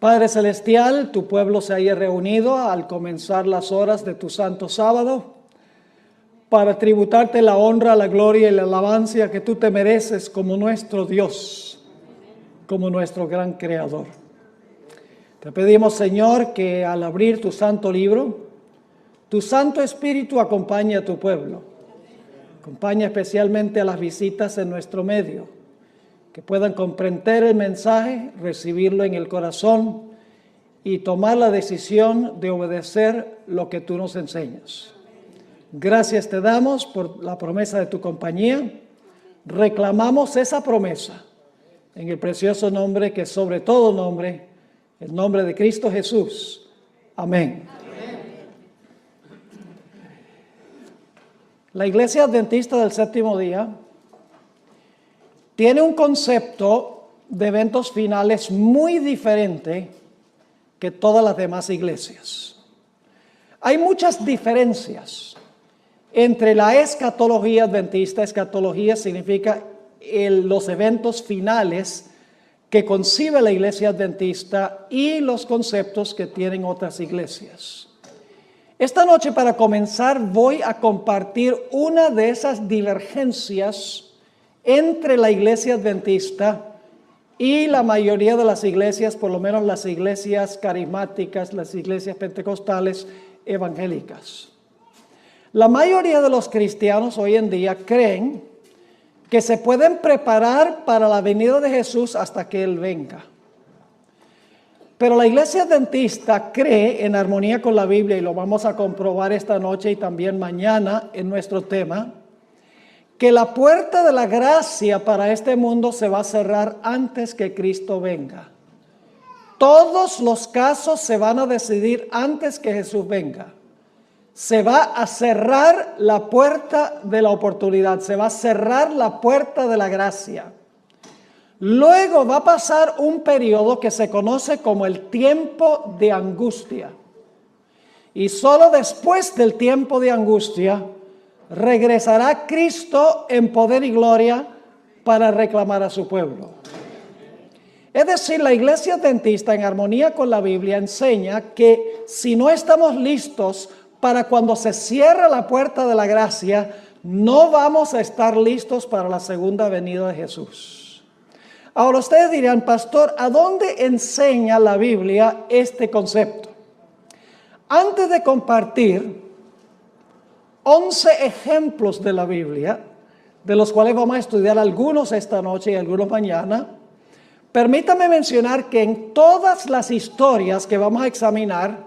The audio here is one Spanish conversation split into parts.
Padre Celestial, tu pueblo se haya reunido al comenzar las horas de tu santo sábado para tributarte la honra, la gloria y la alabanza que tú te mereces como nuestro Dios, como nuestro gran Creador. Te pedimos, Señor, que al abrir tu santo libro, tu Santo Espíritu acompañe a tu pueblo. Acompaña especialmente a las visitas en nuestro medio, que puedan comprender el mensaje, recibirlo en el corazón y tomar la decisión de obedecer lo que tú nos enseñas. Gracias te damos por la promesa de tu compañía. Reclamamos esa promesa en el precioso nombre que sobre todo nombre, el nombre de Cristo Jesús. Amén. La Iglesia Adventista del Séptimo Día tiene un concepto de eventos finales muy diferente que todas las demás iglesias. Hay muchas diferencias entre la escatología adventista. Escatología significa los eventos finales que concibe la Iglesia Adventista y los conceptos que tienen otras iglesias. Esta noche, para comenzar, voy a compartir una de esas divergencias entre la Iglesia Adventista y la mayoría de las iglesias, por lo menos las iglesias carismáticas, las iglesias pentecostales evangélicas. La mayoría de los cristianos hoy en día creen que se pueden preparar para la venida de Jesús hasta que Él venga. Pero la Iglesia Adventista cree, en armonía con la Biblia, y lo vamos a comprobar esta noche y también mañana en nuestro tema, que la puerta de la gracia para este mundo se va a cerrar antes que Cristo venga. Todos los casos se van a decidir antes que Jesús venga. Se va a cerrar la puerta de la oportunidad, se va a cerrar la puerta de la gracia. Luego va a pasar un periodo que se conoce como el tiempo de angustia. Y solo después del tiempo de angustia regresará Cristo en poder y gloria para reclamar a su pueblo. Es decir, la Iglesia Adventista, en armonía con la Biblia, enseña que si no estamos listos para cuando se cierre la puerta de la gracia, no vamos a estar listos para la segunda venida de Jesús. Ahora ustedes dirán, pastor, ¿a dónde enseña la Biblia este concepto? Antes de compartir 11 ejemplos de la Biblia, de los cuales vamos a estudiar algunos esta noche y algunos mañana, permítame mencionar que en todas las historias que vamos a examinar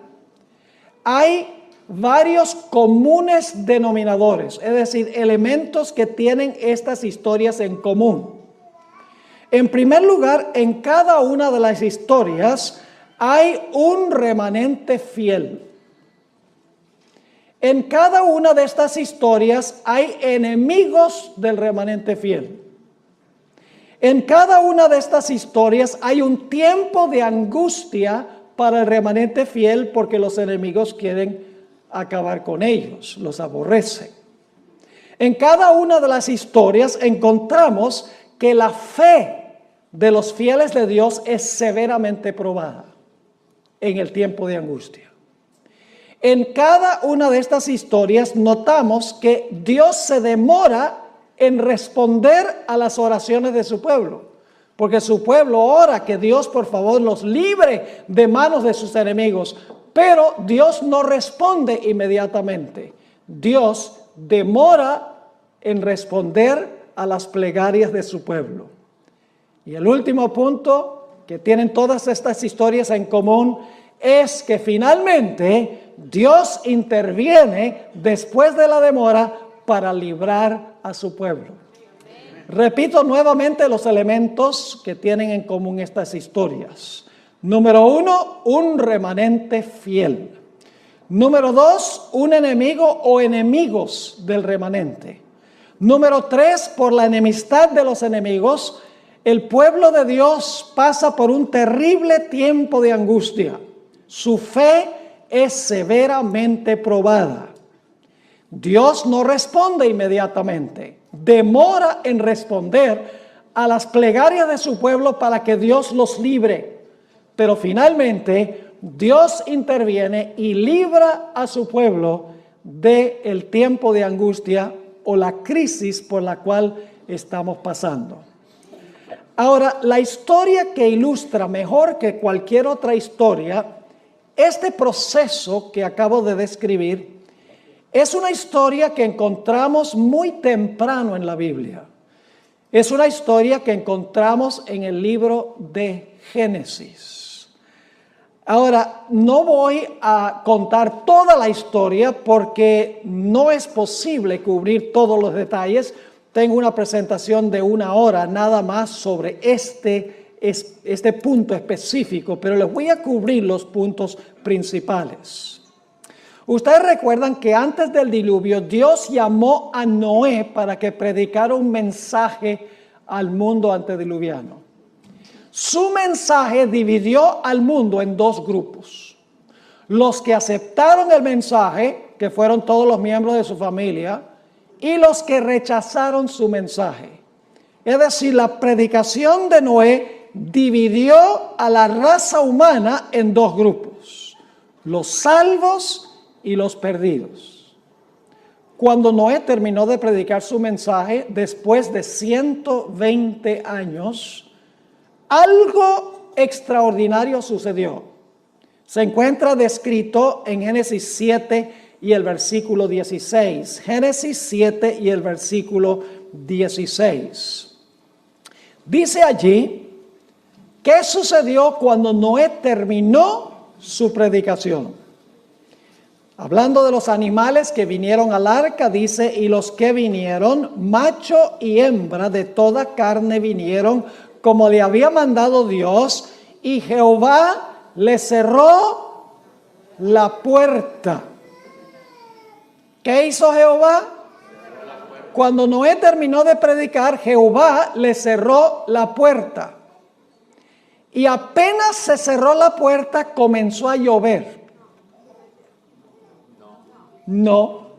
hay varios comunes denominadores, es decir, elementos que tienen estas historias en común. En primer lugar, en cada una de las historias hay un remanente fiel. En cada una de estas historias hay enemigos del remanente fiel. En cada una de estas historias hay un tiempo de angustia para el remanente fiel porque los enemigos quieren acabar con ellos, los aborrecen. En cada una de las historias encontramos que la fe de los fieles de Dios es severamente probada en el tiempo de angustia. En cada una de estas historias notamos que Dios se demora en responder a las oraciones de su pueblo, porque su pueblo ora que Dios por favor los libre de manos de sus enemigos, pero Dios no responde inmediatamente. Dios demora en responder a las plegarias de su pueblo. Y el último punto que tienen todas estas historias en común es que finalmente Dios interviene después de la demora para librar a su pueblo. Repito nuevamente los elementos que tienen en común estas historias. Número 1, un remanente fiel. Número 2, un enemigo o enemigos del remanente. Número 3, por la enemistad de los enemigos, el pueblo de Dios pasa por un terrible tiempo de angustia. Su fe es severamente probada. Dios no responde inmediatamente, demora en responder a las plegarias de su pueblo para que Dios los libre. Pero finalmente Dios interviene y libra a su pueblo del tiempo de angustia o la crisis por la cual estamos pasando. Ahora, la historia que ilustra mejor que cualquier otra historia este proceso que acabo de describir es una historia que encontramos muy temprano en la Biblia. Es una historia que encontramos en el libro de Génesis. Ahora, no voy a contar toda la historia porque no es posible cubrir todos los detalles. Tengo una presentación de 1 hora nada más sobre este punto específico, pero les voy a cubrir los puntos principales. Ustedes recuerdan que antes del diluvio Dios llamó a Noé para que predicara un mensaje al mundo antediluviano. Su mensaje dividió al mundo en 2 grupos. Los que aceptaron el mensaje, que fueron todos los miembros de su familia, y los que rechazaron su mensaje. Es decir, la predicación de Noé dividió a la raza humana en 2 grupos, los salvos y los perdidos. Cuando Noé terminó de predicar su mensaje, después de 120 años, algo extraordinario sucedió. Se encuentra descrito en Génesis 7 y el versículo 16. Génesis 7 y el versículo 16. Dice allí, ¿qué sucedió cuando Noé terminó su predicación? Hablando de los animales que vinieron al arca, dice, y los que vinieron, macho y hembra de toda carne vinieron, como le había mandado Dios, y Jehová le cerró la puerta. ¿Qué hizo Jehová? Cuando Noé terminó de predicar, Jehová le cerró la puerta. Y apenas se cerró la puerta, comenzó a llover. No,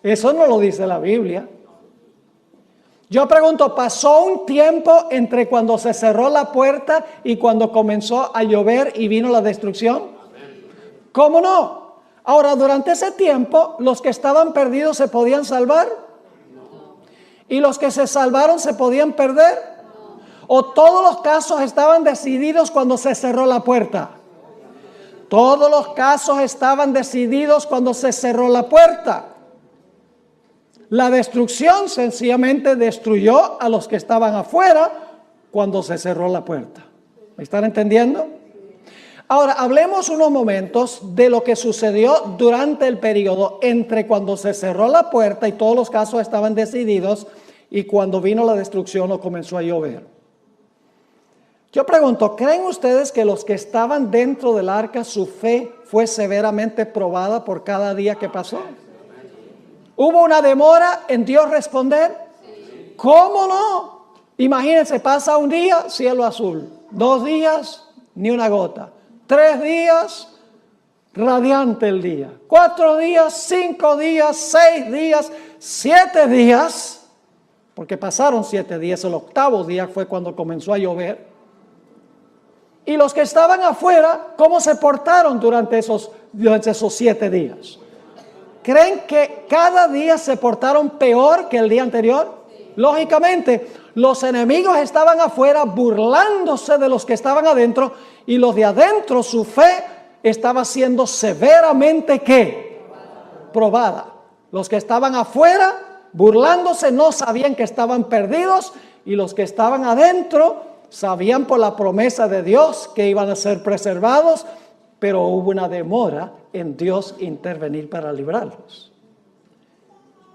eso no lo dice la Biblia. Yo pregunto, ¿pasó un tiempo entre cuando se cerró la puerta y cuando comenzó a llover y vino la destrucción? ¿Cómo no? Ahora, durante ese tiempo, ¿los que estaban perdidos se podían salvar? ¿Y los que se salvaron se podían perder? ¿O todos los casos estaban decididos cuando se cerró la puerta? Todos los casos estaban decididos cuando se cerró la puerta. La destrucción sencillamente destruyó a los que estaban afuera cuando se cerró la puerta. ¿Me están entendiendo? Ahora, hablemos unos momentos de lo que sucedió durante el periodo entre cuando se cerró la puerta y todos los casos estaban decididos y cuando vino la destrucción o comenzó a llover. Yo pregunto, ¿creen ustedes que los que estaban dentro del arca, su fe fue severamente probada por cada día que pasó? ¿Hubo una demora en Dios responder? ¿Cómo no? Imagínense, pasa un día, cielo azul. 2 días, ni una gota. 3 días, radiante el día. 4 días, 5 días, 6 días, 7 días. Porque pasaron 7 días, el 8º día fue cuando comenzó a llover. Y los que estaban afuera, ¿cómo se portaron durante esos 7 días? ¿Creen que cada día se portaron peor que el día anterior? Lógicamente, los enemigos estaban afuera burlándose de los que estaban adentro y los de adentro, su fe estaba siendo severamente ¿qué? Probada. Los que estaban afuera burlándose no sabían que estaban perdidos y los que estaban adentro sabían por la promesa de Dios que iban a ser preservados, pero hubo una demora en Dios intervenir para librarlos.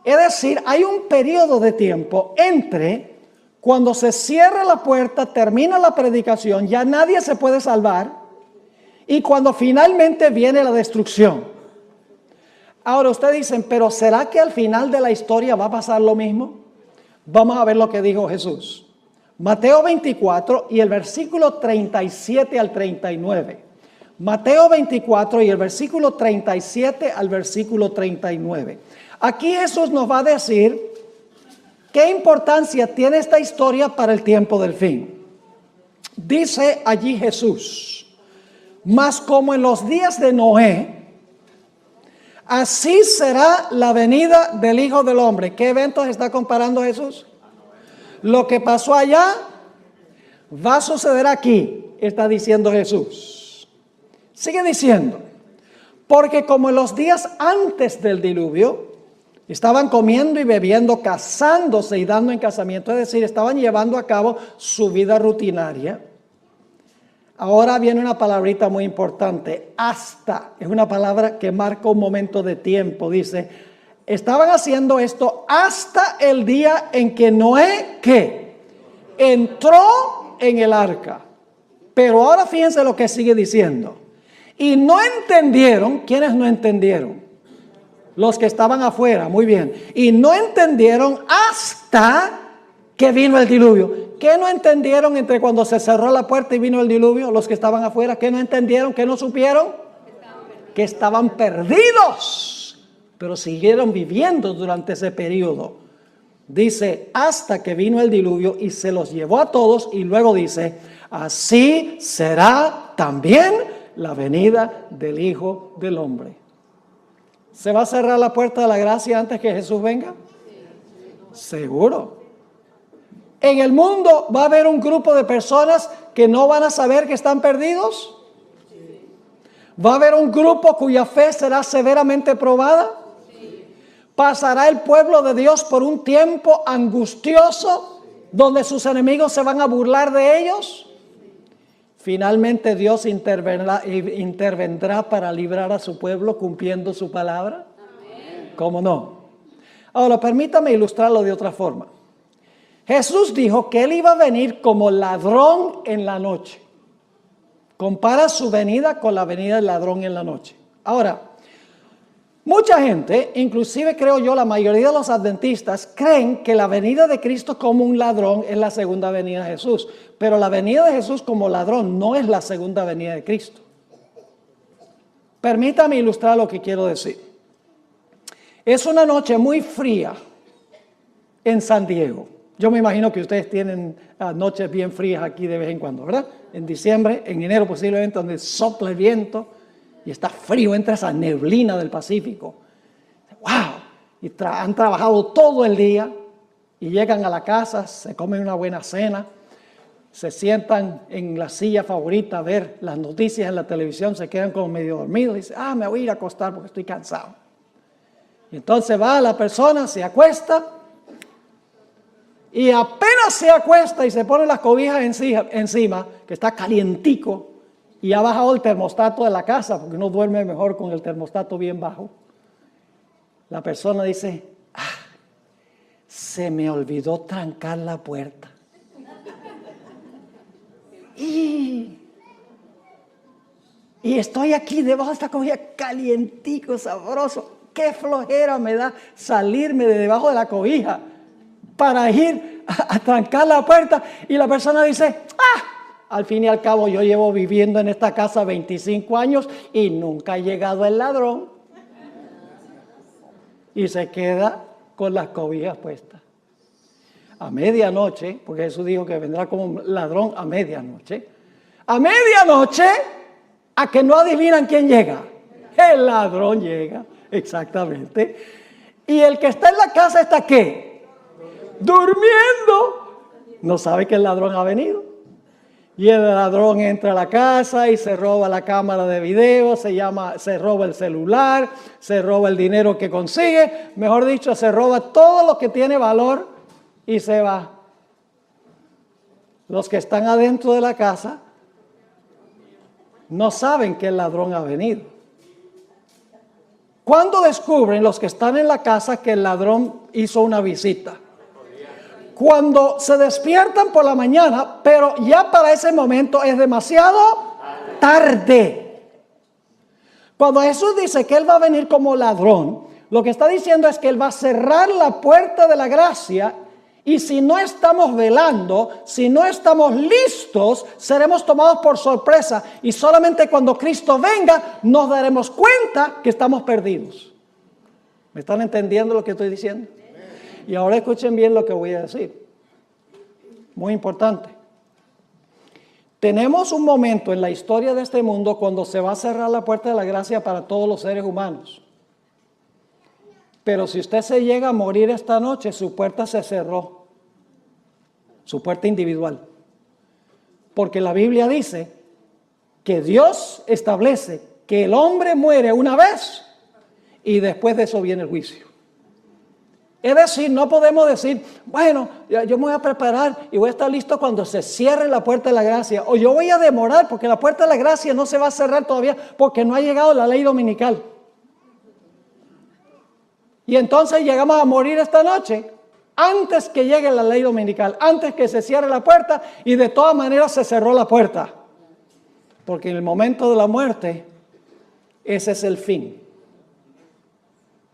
Es decir, hay un periodo de tiempo entre cuando se cierra la puerta, termina la predicación, ya nadie se puede salvar, y cuando finalmente viene la destrucción. Ahora ustedes dicen, pero ¿será que al final de la historia va a pasar lo mismo? Vamos a ver lo que dijo Jesús. Mateo 24 y el versículo 37 al 39. Mateo 24 y el versículo 37 al versículo 39. Aquí Jesús nos va a decir qué importancia tiene esta historia para el tiempo del fin. dice allí Jesús, mas como en los días de Noé, así será la venida del Hijo del Hombre. ¿Qué eventos está comparando Jesús? Lo que pasó allá va a suceder aquí, está diciendo Jesús. Sigue diciendo, porque como en los días antes del diluvio, estaban comiendo y bebiendo, casándose y dando en casamiento, es decir, estaban llevando a cabo su vida rutinaria. Ahora viene una palabrita muy importante, hasta, es una palabra que marca un momento de tiempo, dice, estaban haciendo esto hasta el día en que Noé, ¿qué? Entró en el arca. Pero ahora fíjense lo que sigue diciendo. Y no entendieron, ¿quiénes no entendieron? Los que estaban afuera, muy bien. Y no entendieron hasta que vino el diluvio. ¿Qué no entendieron entre cuando se cerró la puerta y vino el diluvio? Los que estaban afuera, ¿qué no entendieron? ¿Qué no supieron? Que estaban perdidos, pero siguieron viviendo durante ese periodo. Dice, hasta que vino el diluvio y se los llevó a todos, y luego dice, así será también la venida del Hijo del Hombre. ¿Se va a cerrar la puerta de la gracia antes que Jesús venga? Seguro. En el mundo va a haber un grupo de personas que no van a saber que están perdidos. Va a haber un grupo cuya fe será severamente probada. Pasará el pueblo de Dios por un tiempo angustioso donde sus enemigos se van a burlar de ellos. Finalmente Dios intervendrá para librar a su pueblo cumpliendo su palabra. ¿Cómo no? Ahora permítame ilustrarlo de otra forma. Jesús dijo que Él iba a venir como ladrón en la noche. Compara su venida con la venida del ladrón en la noche. Ahora, mucha gente, inclusive creo yo la mayoría de los adventistas, creen que la venida de Cristo como un ladrón es la segunda venida de Jesús. Pero la venida de Jesús como ladrón no es la segunda venida de Cristo. Permítame ilustrar lo que quiero decir. Es una noche muy fría en San Diego. Yo me imagino que ustedes tienen noches bien frías aquí de vez en cuando, ¿verdad? En diciembre, en enero posiblemente, donde sopla el viento y está frío, entra esa neblina del Pacífico. ¡Wow! Y han trabajado todo el día y llegan a la casa, se comen una buena cena, se sientan en la silla favorita a ver las noticias en la televisión, se quedan como medio dormidos y dicen, me voy a ir a acostar porque estoy cansado. Y entonces va la persona, se acuesta, y apenas se acuesta y se pone las cobijas encima, que está calientico, y ha bajado el termostato de la casa, porque uno duerme mejor con el termostato bien bajo. La persona dice, se me olvidó trancar la puerta. Y estoy aquí debajo de esta cobija calientico, sabroso. Qué flojera me da salirme de debajo de la cobija para ir a trancar la puerta. Y la persona dice, al fin y al cabo yo llevo viviendo en esta casa 25 años y nunca ha llegado el ladrón. Y se queda con las cobijas puestas. A medianoche, porque Jesús dijo que vendrá como un ladrón a medianoche. A medianoche, a que no adivinan quién llega. El ladrón llega, exactamente. Y el que está en la casa está ¿qué? Durmiendo. No sabe que el ladrón ha venido. Y el ladrón entra a la casa y se roba la cámara de video, se roba el celular, se roba el dinero que consigue, mejor dicho, se roba todo lo que tiene valor y se va. Los que están adentro de la casa no saben que el ladrón ha venido. ¿Cuándo descubren los que están en la casa que el ladrón hizo una visita? Cuando se despiertan por la mañana, pero ya para ese momento es demasiado tarde. Cuando Jesús dice que Él va a venir como ladrón, lo que está diciendo es que Él va a cerrar la puerta de la gracia, y si no estamos velando, si no estamos listos, seremos tomados por sorpresa, y solamente cuando Cristo venga nos daremos cuenta que estamos perdidos. ¿Me están entendiendo lo que estoy diciendo? Y ahora escuchen bien lo que voy a decir. Muy importante. Tenemos un momento en la historia de este mundo cuando se va a cerrar la puerta de la gracia para todos los seres humanos. Pero si usted se llega a morir esta noche, su puerta se cerró. Su puerta individual. Porque la Biblia dice que Dios establece que el hombre muere una vez y después de eso viene el juicio. Es decir, no podemos decir, bueno, yo me voy a preparar y voy a estar listo cuando se cierre la puerta de la gracia. O yo voy a demorar porque la puerta de la gracia no se va a cerrar todavía porque no ha llegado la ley dominical. Y entonces llegamos a morir esta noche antes que llegue la ley dominical, antes que se cierre la puerta, y de todas maneras se cerró la puerta. Porque en el momento de la muerte, ese es el fin.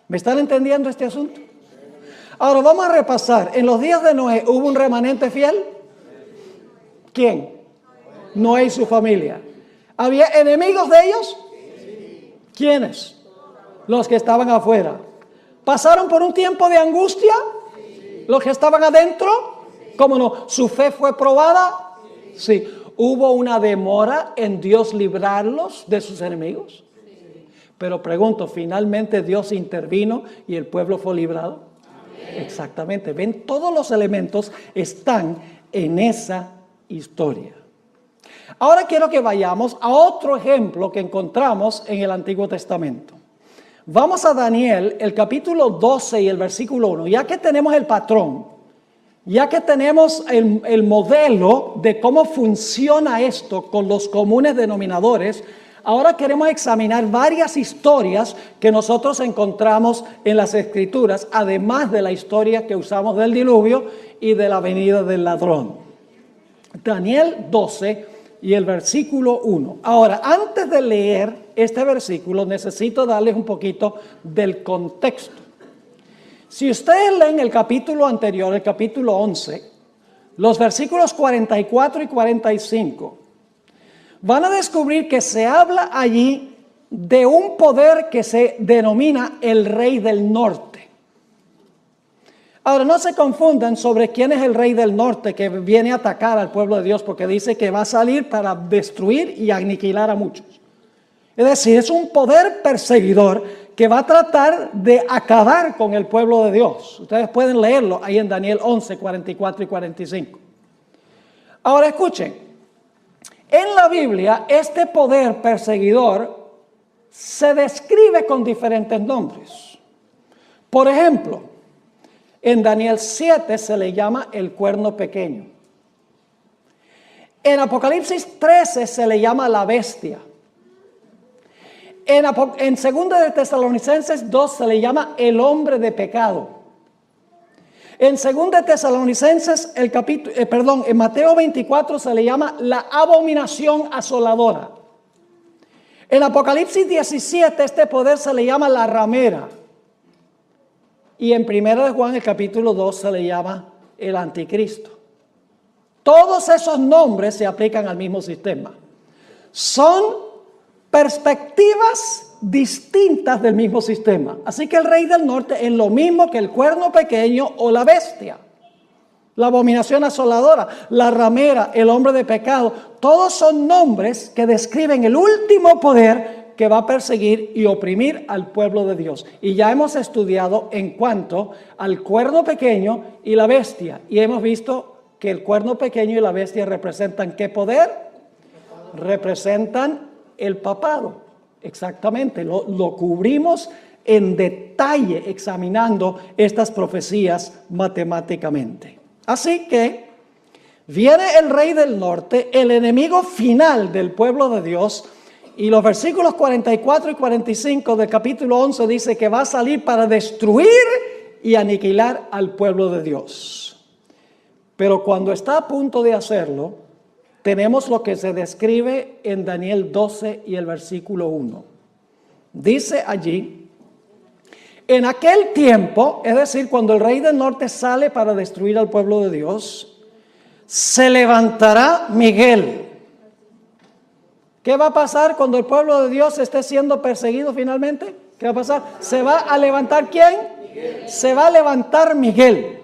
¿Me están entendiendo este asunto? Ahora vamos a repasar. En los días de Noé, ¿hubo un remanente fiel? ¿Quién? Noé y su familia. ¿Había enemigos de ellos? ¿Quiénes? Los que estaban afuera. ¿Pasaron por un tiempo de angustia? ¿Los que estaban adentro? ¿Cómo no? ¿Su fe fue probada? Sí. ¿Hubo una demora en Dios librarlos de sus enemigos? Pero pregunto, ¿finalmente Dios intervino y el pueblo fue librado? Exactamente. Ven, todos los elementos están en esa historia. Ahora quiero que vayamos a otro ejemplo que encontramos en el Antiguo Testamento. Vamos a Daniel, el capítulo 12 y el versículo 1. Ya que tenemos el patrón, ya que tenemos el modelo de cómo funciona esto con los comunes denominadores, ahora queremos examinar varias historias que nosotros encontramos en las Escrituras, además de la historia que usamos del diluvio y de la venida del ladrón. Daniel 12 y el versículo 1. Ahora, antes de leer este versículo, necesito darles un poquito del contexto. Si ustedes leen el capítulo anterior, el capítulo 11, los versículos 44 y 45, van a descubrir que se habla allí de un poder que se denomina el Rey del Norte. Ahora, no se confundan sobre quién es el Rey del Norte que viene a atacar al pueblo de Dios, porque dice que va a salir para destruir y aniquilar a muchos. Es decir, es un poder perseguidor que va a tratar de acabar con el pueblo de Dios. Ustedes pueden leerlo ahí en Daniel 11, 44 y 45. Ahora escuchen. En la Biblia, este poder perseguidor se describe con diferentes nombres. Por ejemplo, en Daniel 7 se le llama el cuerno pequeño. En Apocalipsis 13 se le llama la bestia. En 2 de Tesalonicenses 2 se le llama el hombre de pecado. En 2 de Tesalonicenses, en Mateo 24 se le llama la abominación asoladora. En Apocalipsis 17 este poder se le llama la ramera. Y en 1 de Juan, el capítulo 2, se le llama el anticristo. Todos esos nombres se aplican al mismo sistema. Son perspectivas distintas del mismo sistema. Así que el Rey del Norte es lo mismo que el cuerno pequeño o la bestia. La abominación asoladora, la ramera, el hombre de pecado. Todos son nombres que describen el último poder que va a perseguir y oprimir al pueblo de Dios. Y ya hemos estudiado en cuanto al cuerno pequeño y la bestia. Y hemos visto que el cuerno pequeño y la bestia representan ¿qué poder? Representan el papado. Exactamente. Lo cubrimos en detalle examinando estas profecías matemáticamente. Así que viene el Rey del Norte, el enemigo final del pueblo de Dios. Y los versículos 44 y 45 del capítulo 11 dice que va a salir para destruir y aniquilar al pueblo de Dios. Pero cuando está a punto de hacerlo, tenemos lo que se describe en Daniel 12 y el versículo 1. Dice allí, en aquel tiempo, es decir, cuando el Rey del Norte sale para destruir al pueblo de Dios, se levantará Miguel. ¿Qué va a pasar cuando el pueblo de Dios esté siendo perseguido finalmente? ¿Qué va a pasar? ¿Se va a levantar quién? Miguel. Se va a levantar Miguel.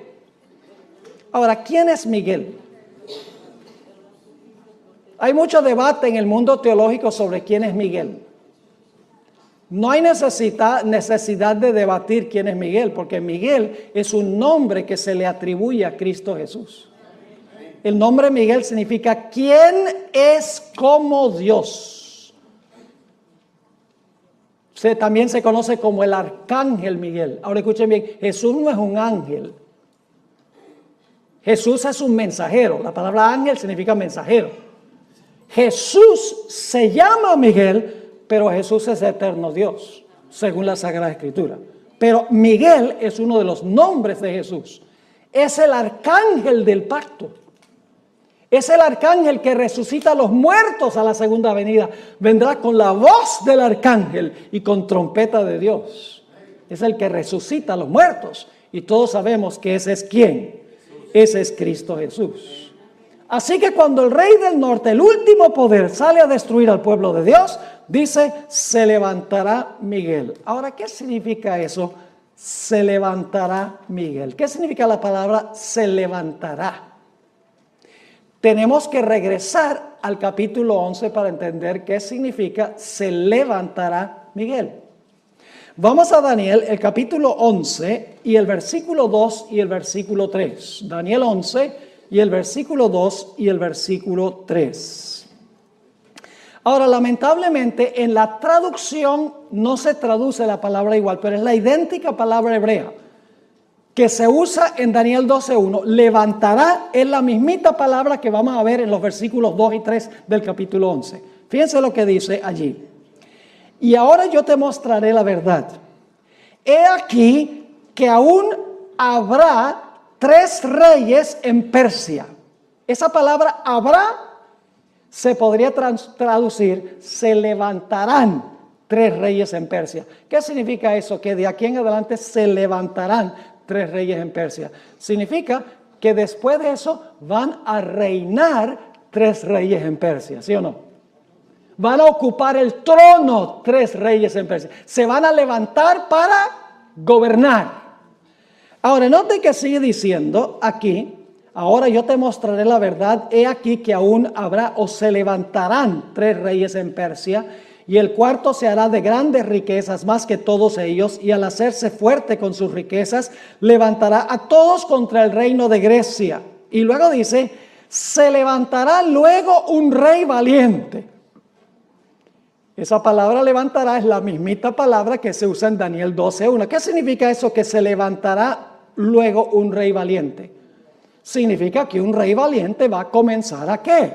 Ahora, ¿quién es Miguel? Hay mucho debate en el mundo teológico sobre quién es Miguel. No hay necesidad de debatir quién es Miguel, porque Miguel es un nombre que se le atribuye a Cristo Jesús. El nombre Miguel significa ¿quién es como Dios? También se conoce como el arcángel Miguel. Ahora escuchen bien, Jesús no es un ángel. Jesús es un mensajero. La palabra ángel significa mensajero. Jesús se llama Miguel, pero Jesús es eterno Dios, según la Sagrada Escritura. Pero Miguel es uno de los nombres de Jesús. Es el arcángel del pacto. Es el arcángel que resucita a los muertos a la segunda venida. Vendrá con la voz del arcángel y con trompeta de Dios. Es el que resucita a los muertos. Y todos sabemos que ese es ¿quién? Ese es Cristo Jesús. Así que cuando el rey del norte, el último poder, sale a destruir al pueblo de Dios, dice, se levantará Miguel. Ahora, ¿qué significa eso? Se levantará Miguel. ¿Qué significa la palabra se levantará? Tenemos que regresar al capítulo 11 para entender qué significa se levantará Miguel. Vamos a Daniel, el capítulo 11 y el versículo 2 y el versículo 3. Daniel 11 y el versículo 2 y el versículo 3. Ahora, lamentablemente, en la traducción no se traduce la palabra igual, pero es la idéntica palabra hebrea que se usa en Daniel 12:1. Levantará es la mismita palabra que vamos a ver en los versículos 2 y 3 del capítulo 11. Fíjense lo que dice allí. Y ahora yo te mostraré la verdad. He aquí que aún habrá 3 reyes en Persia. Esa palabra habrá se podría traducir, se levantarán 3 reyes en Persia. ¿Qué significa eso? Que de aquí en adelante se levantarán 3 reyes en Persia. Significa que después de eso van a reinar 3 reyes en Persia, ¿sí o no? Van a ocupar el trono 3 reyes en Persia. Se van a levantar para gobernar. Ahora, note que sigue diciendo aquí, ahora yo te mostraré la verdad, he aquí que aún habrá o se levantarán 3 reyes en Persia, y el cuarto se hará de grandes riquezas más que todos ellos, y al hacerse fuerte con sus riquezas, levantará a todos contra el reino de Grecia. Y luego dice, se levantará luego un rey valiente. Esa palabra levantará es la mismita palabra que se usa en Daniel 12:1. ¿Qué significa eso? Que se levantará luego un rey valiente. Significa que un rey valiente va a comenzar ¿a qué?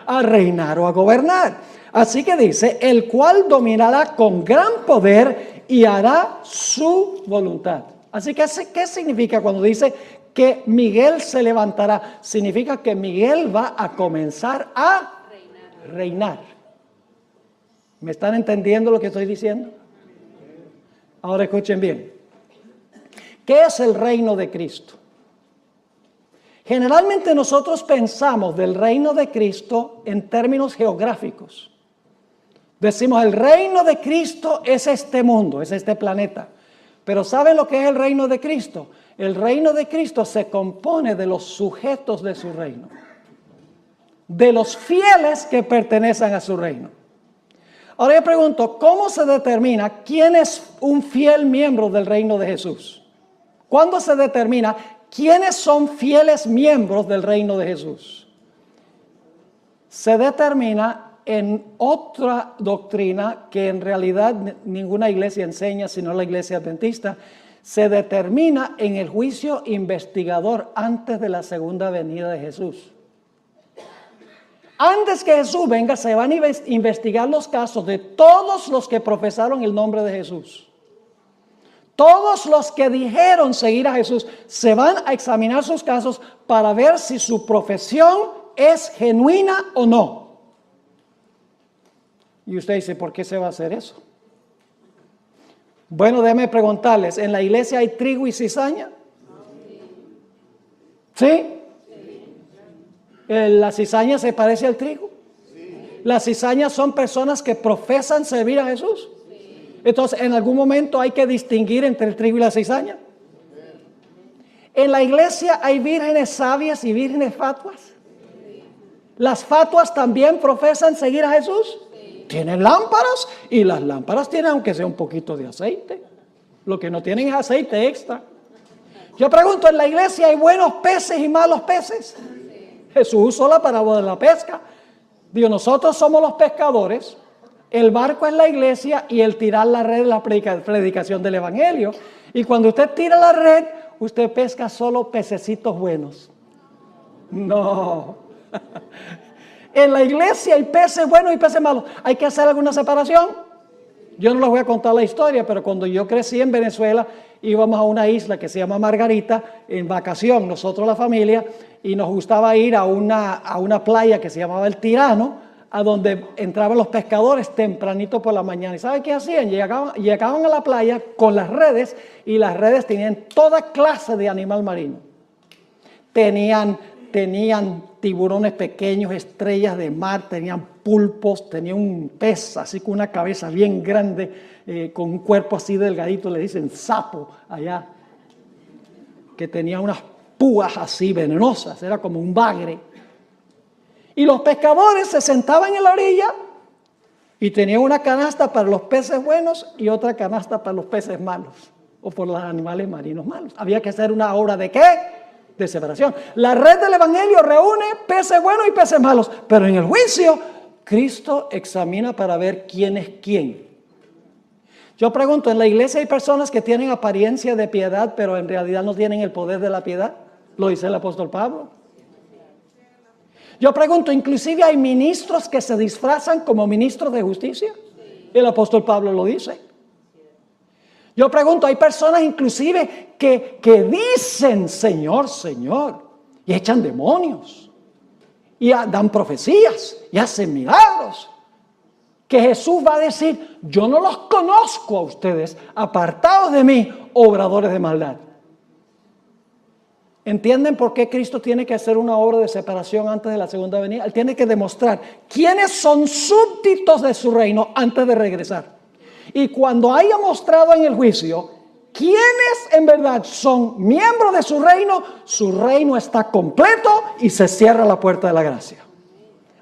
A reinar o a gobernar. Así que dice, el cual dominará con gran poder y hará su voluntad. Así que, ¿qué significa cuando dice que Miguel se levantará? Significa que Miguel va a comenzar a reinar. ¿Me están entendiendo lo que estoy diciendo? Ahora escuchen bien. ¿Qué es el reino de Cristo? Generalmente nosotros pensamos del reino de Cristo en términos geográficos. Decimos, el reino de Cristo es este mundo, es este planeta. Pero ¿saben lo que es el reino de Cristo? El reino de Cristo se compone de los sujetos de su reino, de los fieles que pertenecen a su reino. Ahora yo pregunto, ¿cómo se determina quién es un fiel miembro del reino de Jesús? ¿Cuándo se determina quiénes son fieles miembros del reino de Jesús? Se determina en otra doctrina que en realidad ninguna iglesia enseña, sino la iglesia adventista. Se determina en el juicio investigador antes de la segunda venida de Jesús. Antes que Jesús venga, se van a investigar los casos de todos los que profesaron el nombre de Jesús. Todos los que dijeron seguir a Jesús, se van a examinar sus casos para ver si su profesión es genuina o no. Y usted dice, ¿por qué se va a hacer eso? Bueno, déjenme preguntarles, ¿en la iglesia hay trigo y cizaña? ¿Sí? ¿La cizaña se parece al trigo? ¿Las cizañas son personas que profesan servir a Jesús? Entonces, ¿en algún momento hay que distinguir entre el trigo y la cizaña? ¿En la iglesia hay vírgenes sabias y vírgenes fatuas? ¿Las fatuas también profesan seguir a Jesús? Sí. Tienen lámparas y las lámparas tienen aunque sea un poquito de aceite. Lo que no tienen es aceite extra. Yo pregunto, ¿en la iglesia hay buenos peces y malos peces? Sí. Jesús usó la parábola de la pesca. Digo, nosotros somos los pescadores, el barco es la iglesia y el tirar la red es la predicación del evangelio. Y cuando usted tira la red, usted pesca solo pececitos buenos. No. En la iglesia hay peces buenos y peces malos. ¿Hay que hacer alguna separación? Yo no les voy a contar la historia, pero cuando yo crecí en Venezuela, íbamos a una isla que se llama Margarita, en vacación, nosotros la familia, y nos gustaba ir a una playa que se llamaba El Tirano, a donde entraban los pescadores tempranito por la mañana. ¿Y sabe qué hacían? Llegaban a la playa con las redes, y las redes tenían toda clase de animal marino. Tenían tiburones pequeños, estrellas de mar, tenían pulpos, tenían un pez así con una cabeza bien grande, con un cuerpo así delgadito, le dicen sapo allá, que tenía unas púas así venenosas, era como un bagre. Y los pescadores se sentaban en la orilla y tenían una canasta para los peces buenos y otra canasta para los peces malos, o por los animales marinos malos. Había que hacer una obra ¿de qué? De separación. La red del evangelio reúne peces buenos y peces malos, pero en el juicio Cristo examina para ver quién es quién. Yo pregunto, ¿en la iglesia hay personas que tienen apariencia de piedad, pero en realidad no tienen el poder de la piedad? Lo dice el apóstol Pablo. Yo pregunto, ¿inclusive hay ministros que se disfrazan como ministros de justicia? El apóstol Pablo lo dice. Yo pregunto, hay personas inclusive que dicen Señor, Señor, y echan demonios, y dan profecías, y hacen milagros, que Jesús va a decir, yo no los conozco a ustedes, apartados de mí, obradores de maldad. ¿Entienden por qué Cristo tiene que hacer una obra de separación antes de la segunda venida? Él tiene que demostrar quiénes son súbditos de su reino antes de regresar. Y cuando haya mostrado en el juicio quiénes en verdad son miembros de su reino está completo y se cierra la puerta de la gracia.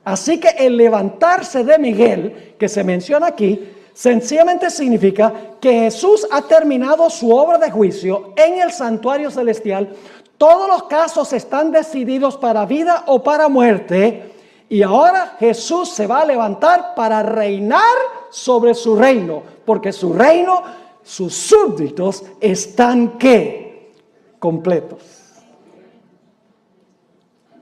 Así que el levantarse de Miguel, que se menciona aquí, sencillamente significa que Jesús ha terminado su obra de juicio en el santuario celestial. Todos los casos están decididos para vida o para muerte. Y ahora Jesús se va a levantar para reinar sobre su reino, porque su reino, sus súbditos están ¿qué? Completos.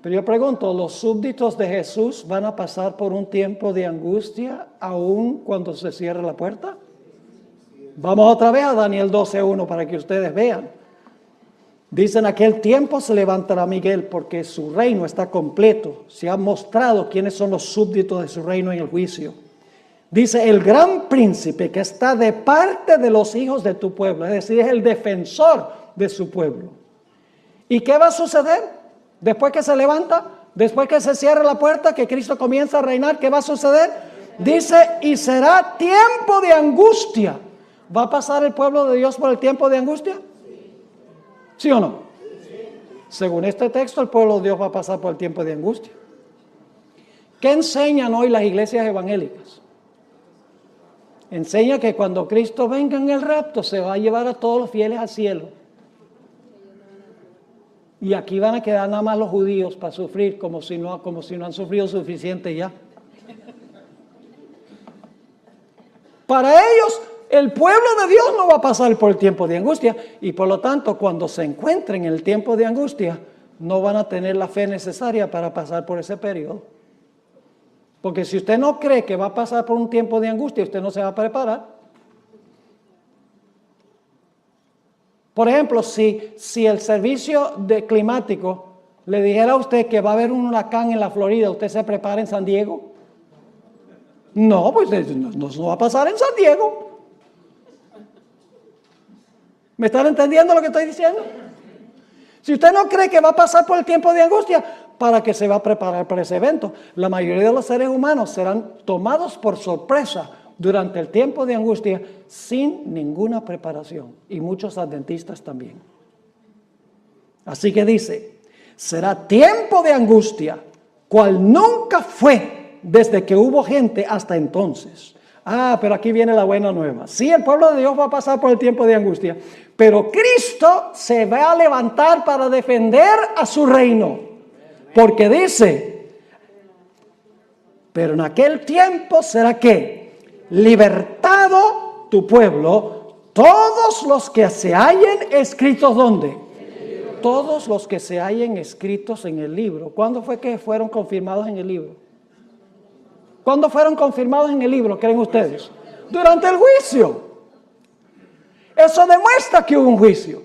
Pero yo pregunto, ¿los súbditos de Jesús van a pasar por un tiempo de angustia aún cuando se cierre la puerta? Vamos otra vez a Daniel 12:1 para que ustedes vean. Dice, en aquel tiempo se levantará Miguel porque su reino está completo. Se ha mostrado quiénes son los súbditos de su reino en el juicio. Dice, el gran príncipe que está de parte de los hijos de tu pueblo, es decir, es el defensor de su pueblo. ¿Y qué va a suceder? Después que se levanta, después que se cierra la puerta, que Cristo comienza a reinar, ¿qué va a suceder? Dice, y será tiempo de angustia. ¿Va a pasar el pueblo de Dios por el tiempo de angustia? ¿Sí o no? Según este texto, el pueblo de Dios va a pasar por el tiempo de angustia. ¿Qué enseñan hoy las iglesias evangélicas? Enseña que cuando Cristo venga en el rapto, se va a llevar a todos los fieles al cielo. Y aquí van a quedar nada más los judíos para sufrir, como si no han sufrido suficiente ya. Para ellos, el pueblo de Dios no va a pasar por el tiempo de angustia, y por lo tanto, cuando se encuentren en el tiempo de angustia, no van a tener la fe necesaria para pasar por ese periodo. Porque si usted no cree que va a pasar por un tiempo de angustia, usted no se va a preparar. Por ejemplo, si el servicio climático le dijera a usted que va a haber un huracán en la Florida, ¿usted se prepara en San Diego? No, pues no va a pasar en San Diego. ¿Me están entendiendo lo que estoy diciendo? Si usted no cree que va a pasar por el tiempo de angustia, ¿para qué se va a preparar para ese evento? La mayoría de los seres humanos serán tomados por sorpresa durante el tiempo de angustia sin ninguna preparación, y muchos adventistas también. Así que dice, será tiempo de angustia, cual nunca fue desde que hubo gente hasta entonces. Pero aquí viene la buena nueva. Sí, el pueblo de Dios va a pasar por el tiempo de angustia, pero Cristo se va a levantar para defender a su reino. Porque dice, pero en aquel tiempo será que libertado tu pueblo, todos los que se hallen escritos, ¿dónde? Todos los que se hallen escritos en el libro. ¿Cuándo fue que fueron confirmados en el libro? ¿Cuándo fueron confirmados en el libro, creen ustedes? Durante el juicio. Eso demuestra que hubo un juicio.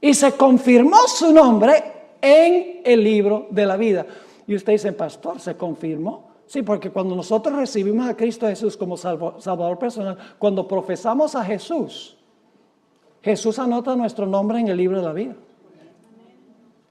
Y se confirmó su nombre en el libro de la vida. Y usted dice, pastor, ¿se confirmó? Sí, porque cuando nosotros recibimos a Cristo Jesús como Salvador personal, cuando profesamos a Jesús, Jesús anota nuestro nombre en el libro de la vida.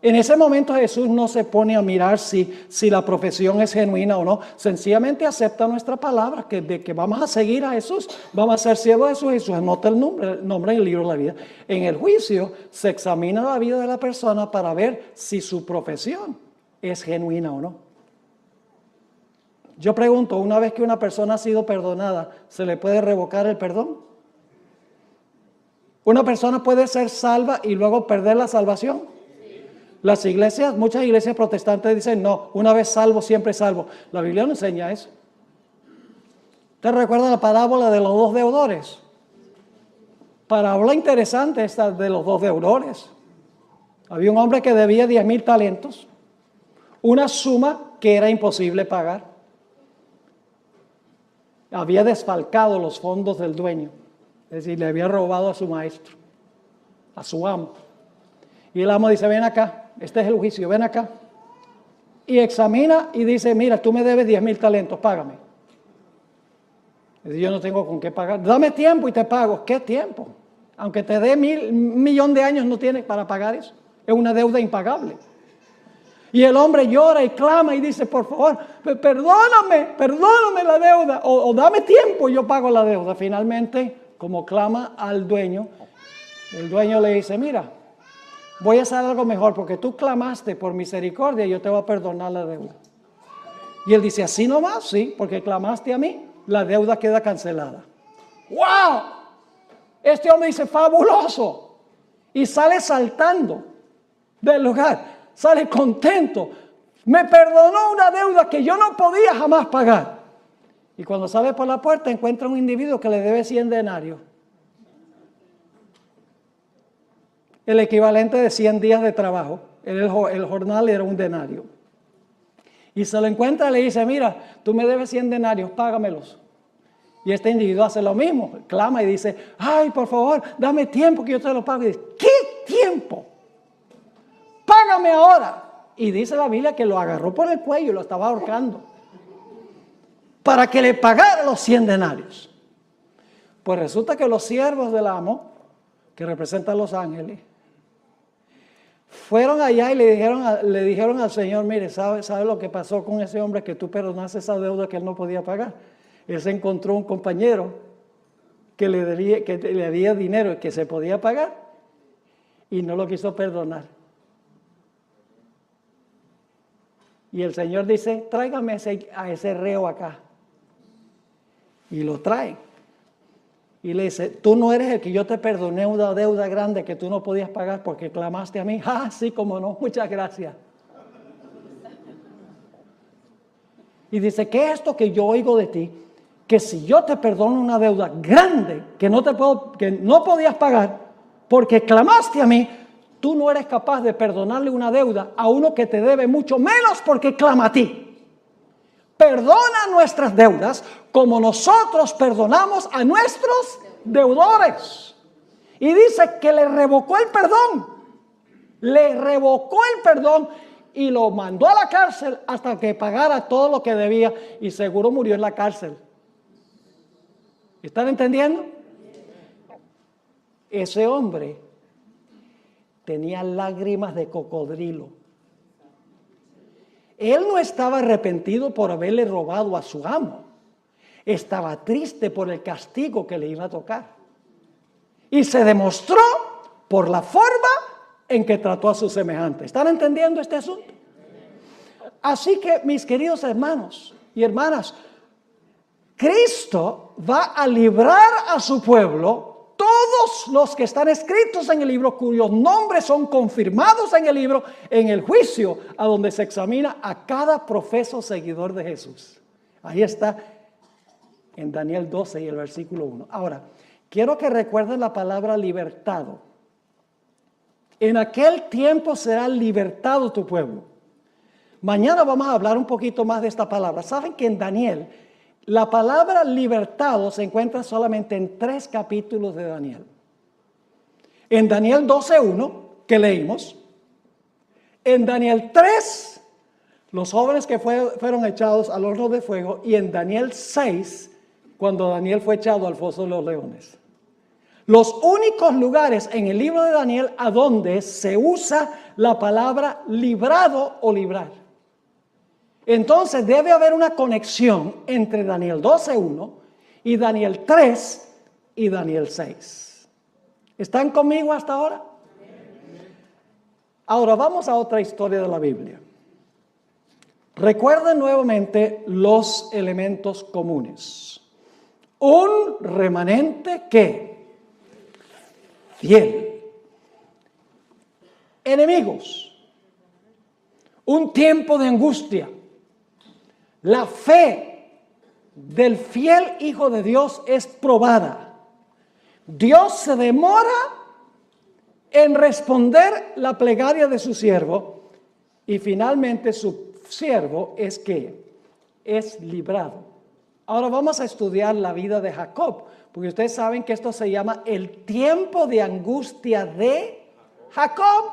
En ese momento Jesús no se pone a mirar si la profesión es genuina o no. Sencillamente acepta nuestra palabra, de que vamos a seguir a Jesús, vamos a ser siervos de Jesús. Jesús anota el nombre en el libro de la vida. En el juicio se examina la vida de la persona para ver si su profesión es genuina o no. Yo pregunto, una vez que una persona ha sido perdonada, ¿se le puede revocar el perdón? ¿Una persona puede ser salva y luego perder la salvación? Las iglesias, muchas iglesias protestantes dicen, no, una vez salvo, siempre salvo. La Biblia no enseña eso. ¿Te recuerda la parábola de los dos deudores? Parábola interesante esta de los dos deudores. Había un hombre que debía 10,000 talentos, una suma que era imposible pagar. Había desfalcado los fondos del dueño, es decir, le había robado a su maestro, a su amo. Y el amo dice, ven acá. Este es el juicio, ven acá. Y examina y dice, mira, tú me debes 10,000 talentos, págame. Dice, yo no tengo con qué pagar. Dame tiempo y te pago. ¿Qué tiempo? Aunque te dé 1,000,000 de años, no tienes para pagar eso. Es una deuda impagable. Y el hombre llora y clama y dice, por favor, perdóname la deuda. O dame tiempo y yo pago la deuda. Finalmente, como clama al dueño, el dueño le dice, mira, voy a hacer algo mejor porque tú clamaste por misericordia y yo te voy a perdonar la deuda. Y él dice, así nomás, sí, porque clamaste a mí, la deuda queda cancelada. ¡Wow! Este hombre dice, fabuloso. Y sale saltando del lugar, sale contento. Me perdonó una deuda que yo no podía jamás pagar. Y cuando sale por la puerta encuentra un individuo que le debe 100 denarios. El equivalente de 100 días de trabajo. El jornal era un denario. Y se lo encuentra y le dice, mira, tú me debes 100 denarios, págamelos. Y este individuo hace lo mismo, clama y dice, ay, por favor, dame tiempo que yo te lo pago. Y dice, ¿qué tiempo? Págame ahora. Y dice la Biblia que lo agarró por el cuello y lo estaba ahorcando para que le pagara los 100 denarios. Pues resulta que los siervos del amo, que representan los ángeles, fueron allá y le dijeron al Señor, mire, ¿sabe lo que pasó con ese hombre que tú perdonaste esa deuda que él no podía pagar? Él se encontró un compañero que le debía dinero que se podía pagar y no lo quiso perdonar. Y el Señor dice, tráigame a ese reo acá. Y lo traen. Y le dice, tú no eres el que yo te perdoné una deuda grande que tú no podías pagar porque clamaste a mí. Ah, sí, como no, muchas gracias. Y dice, ¿qué es esto que yo oigo de ti? Que si yo te perdono una deuda grande que no podías pagar porque clamaste a mí, tú no eres capaz de perdonarle una deuda a uno que te debe mucho menos porque clama a ti. Perdona nuestras deudas como nosotros perdonamos a nuestros deudores. Y dice que le revocó el perdón. Le revocó el perdón y lo mandó a la cárcel hasta que pagara todo lo que debía y seguro murió en la cárcel. ¿Están entendiendo? Ese hombre tenía lágrimas de cocodrilo. Él no estaba arrepentido por haberle robado a su amo. Estaba triste por el castigo que le iba a tocar. Y se demostró por la forma en que trató a sus semejantes. ¿Están entendiendo este asunto? Así que, mis queridos hermanos y hermanas, Cristo va a librar a su pueblo, todos los que están escritos en el libro, cuyos nombres son confirmados en el libro, en el juicio, a donde se examina a cada profeso seguidor de Jesús. Ahí está en Daniel 12 y el versículo 1. Ahora, quiero que recuerden la palabra libertado. En aquel tiempo será libertado tu pueblo. Mañana vamos a hablar un poquito más de esta palabra. Saben que en Daniel la palabra libertado se encuentra solamente en 3 capítulos de Daniel. En Daniel 12:1, que leímos. En Daniel 3, los jóvenes que fueron echados al horno de fuego. Y en Daniel 6, cuando Daniel fue echado al foso de los leones. Los únicos lugares en el libro de Daniel a donde se usa la palabra librado o librar. Entonces debe haber una conexión entre Daniel 12:1 y Daniel 3 y Daniel 6. ¿Están conmigo hasta ahora? Ahora vamos a otra historia de la Biblia. Recuerden nuevamente los elementos comunes. Un remanente que fiel. Enemigos. Un tiempo de angustia. La fe del fiel Hijo de Dios es probada. Dios se demora en responder la plegaria de su siervo y finalmente su siervo es librado. Ahora vamos a estudiar la vida de Jacob, porque ustedes saben que esto se llama el tiempo de angustia de Jacob.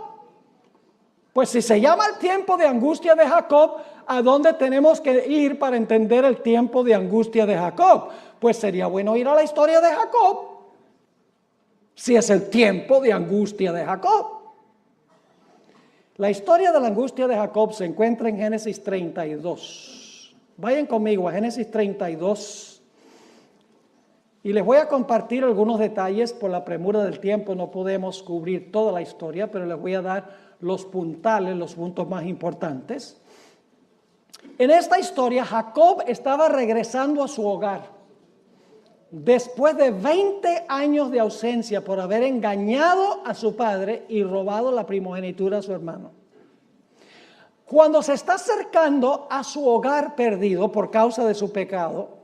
Pues si se llama el tiempo de angustia de Jacob, ¿a dónde tenemos que ir para entender el tiempo de angustia de Jacob? Pues sería bueno ir a la historia de Jacob, si es el tiempo de angustia de Jacob. La historia de la angustia de Jacob se encuentra en Génesis 32. Vayan conmigo a Génesis 32 y les voy a compartir algunos detalles. Por la premura del tiempo no podemos cubrir toda la historia, pero les voy a dar los puntales, los puntos más importantes. En esta historia, Jacob estaba regresando a su hogar después de 20 años de ausencia por haber engañado a su padre y robado la primogenitura a su hermano. Cuando se está acercando a su hogar perdido por causa de su pecado,